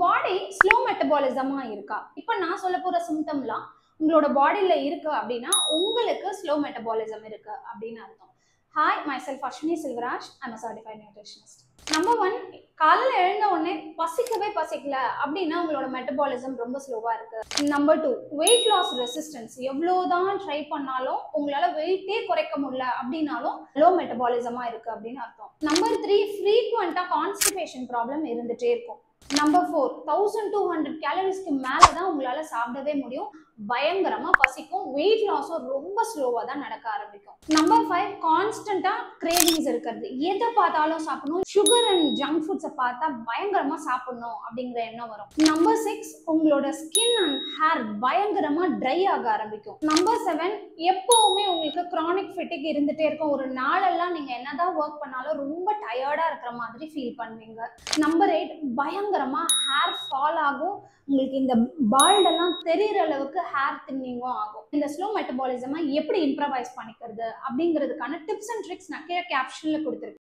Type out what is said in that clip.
பாடி slow மெட்டபாலிசமா இருக்கா? இப்ப நான் சொல்ல போற சிம்டம்லாம் உங்களோட பாடியில இருக்கு அப்படின்னா உங்களுக்கு ஸ்லோ மெட்டபாலிசம் இருக்கு அப்படின்னு அர்த்தம். Hi, myself Ashwini Silvaraj. I'm a certified nutritionist. Number 1, காலையில் எழுந்த உடனே பசிக்கவே பசிக்கல அப்படின்னா உங்களோட மெட்டபாலிசம் ரொம்ப ஸ்லோவா இருக்கு. Number 2, weight loss resistance. எவ்வளவுதான் ட்ரை பண்ணாலும் உங்களால வெயிட்டே குறைக்க முடியல அப்படின்னாலும் லோ மெட்டபாலிசமா இருக்கு அப்படின்னு அர்த்தம். நம்பர் 3, ஃப்ரீக்வெண்டா கான்ஸ்டிபேஷன் ப்ராப்ளம் இருந்துட்டே இருக்கும். நம்பர் 4, 1200 கேலரிஸ்க்கு மேலதான் உங்களால சாப்பிடவே முடியும். பயங்கரமா பசிக்கும். வெயிட் லாஸும் ரொம்ப ஸ்லோவா தான் நடக்க ஆரம்பிக்கும். நம்பர் 5, கான்ஸ்டன்டா கிரேவிங்ஸ் இருக்கிறது. எதை பார்த்தாலும் சாப்பிடணும். சுகர் அண்ட் ஜங்க் ஃபுட்ஸை பார்த்தா பயங்கரமா சாப்பிடணும் அப்படிங்கிற எண்ணம் வரும். நம்பர் 6, உங்களோட ஸ்கின் அண்ட் ஹேர் பயங்கரமா ட்ரை ஆக ஆரம்பிக்கும். நம்பர் 7, எப்பவுமே உங்களுக்கு கிரானிக் ஃபெட்டிக் இருந்துட்டே இருக்கும். ஒரு நாளெல்லாம் நீங்க என்னதான் ஒர்க் பண்ணாலும் ரொம்ப டயர்டா இருக்கிற மாதிரி ஃபீல் பண்ணுவீங்க. நம்பர் 8, பயங்கரமா ஹேர் ஃபால் ஆகும். உங்களுக்கு இந்த பால்ட் எல்லாம் தெரியற அளவுக்கு ஹேர் தின்னிங்கும் ஆகும். இந்த ஸ்லோ மெட்டபாலிசமை எப்படி இம்ப்ரவைஸ் பண்ணிக்கிறது அப்படிங்கிறதுக்கான டிப்ஸ் அண்ட் ட்ரிக்ஸ் நான் கீழே கேப்ஷன்ல கொடுத்துருக்கேன்.